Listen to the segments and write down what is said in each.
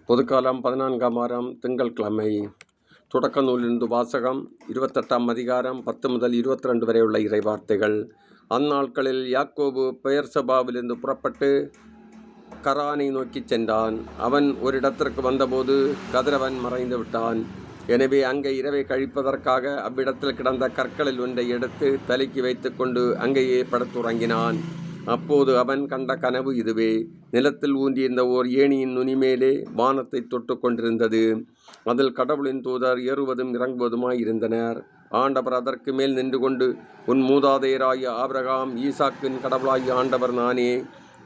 பொதுக்காலம் 14ஆம் வாரம் திங்கட்கிழமை. தொடக்க நூலிலிருந்து வாசகம். 28ஆம் அதிகாரம் 10 முதல் 22 வரை உள்ள இறைவார்த்தைகள். அந்நாட்களில் யாக்கோபு பெயர்சபாவிலிருந்து புறப்பட்டு கரானை நோக்கி சென்றான். அவன் ஒரு இடத்திற்கு வந்தபோது கதிரவன் மறைந்து விட்டான். எனவே அங்கே இரவை கழிப்பதற்காக அவ்விடத்தில் கிடந்த கற்களில் ஒன்றை எடுத்து தலைக்கு வைத்து கொண்டு அங்கேயே படுத்துறங்கினான். அப்போது அவன் கண்ட கனவு இதுவே. நிலத்தில் ஊன்றியிருந்த ஓர் ஏணியின் நுனிமேலே வானத்தை தொட்டு கொண்டிருந்தது. அதில் கடவுளின் தூதர் ஏறுவதும் இறங்குவதுமாயிருந்தனர். ஆண்டவர் அதற்கு மேல் நின்று கொண்டு, உன் மூதாதையராகிய ஆபிரகாம் ஈசாக்கின் கடவுளாகிய ஆண்டவர் நானே.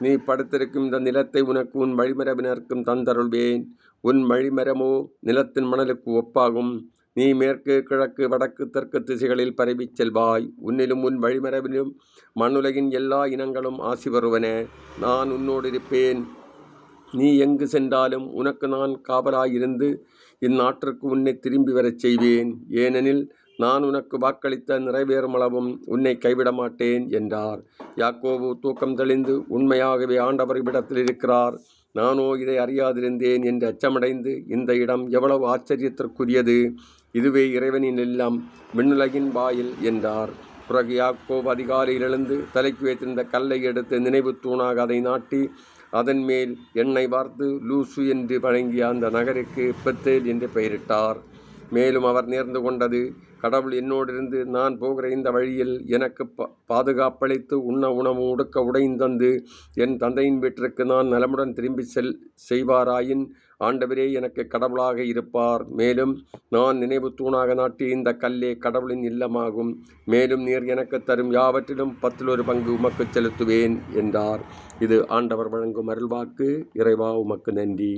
நீ படுத்திருக்கும் இந்த நிலத்தை உனக்கு உன் வழிமரபினருக்கும் தந்தருள்வேன். உன் வழிமரமோ நிலத்தின் மணலுக்கு ஒப்பாகும். நீ மேற்கு கிழக்கு வடக்கு தெற்கு திசைகளில் பரவிச் செல்வாய். உன்னிலும் உன் வழிமரபிலும் மண்ணுலகின் எல்லா இனங்களும் ஆசி வருவன. நான் உன்னோடு இருப்பேன். நீ எங்கு சென்றாலும் உனக்கு நான் காவலாயிருந்து இந்நாட்டிற்கு உன்னை திரும்பி வரச் செய்வேன். ஏனெனில் நான் உனக்கு வாக்களித்த நிறைவேறும் அளவும் உன்னை கைவிட மாட்டேன் என்றார். யாக்கோபு தூக்கம் தெளிந்து, உண்மையாகவே ஆண்டவர் இவ்விடத்தில் இருக்கிறார், நானோ இதை அறியாதிருந்தேன் என்று அச்சமடைந்து, இந்த இடம் எவ்வளவு ஆச்சரியத்திற்குரியது! இதுவே இறைவனின் இல்லம், விண்ணுலகின் வாயில் என்றார். பிறகு யாக்கோபு அதிகாலையில் எழுந்து தலைக்கு வைத்திருந்த கல்லை எடுத்து நினைவு தூணாக அதை நாட்டி அதன் மேல் எண்ணெய் வார்த்து லூசு என்று வழங்கிய அந்த நகருக்கு பெத்தேல் என்று பெயரிட்டார். மேலும் அவர் நேர்ந்து கொண்டது, கடவுள் என்னோடிருந்து நான் போகிற இந்த வழியில் எனக்கு பாதுகாப்பளித்து உண்ண உணவு உடுக்க உடையும் தந்து என் தந்தையின் வீட்டிற்கு நான் நலமுடன் திரும்பி செய்வாராயின் ஆண்டவரே எனக்கு கடவுளாக இருப்பார். மேலும் நான் நினைவு தூணாக நாட்டிய இந்த கல்லே கடவுளின் இல்லமாகும். மேலும் நீர் எனக்கு தரும் யாவற்றிலும் 10 பங்கு உமக்கு செலுத்துவேன் என்றார். இது ஆண்டவர் வழங்கும் அருள்வாக்கு. இறைவா, உமக்கு நன்றி.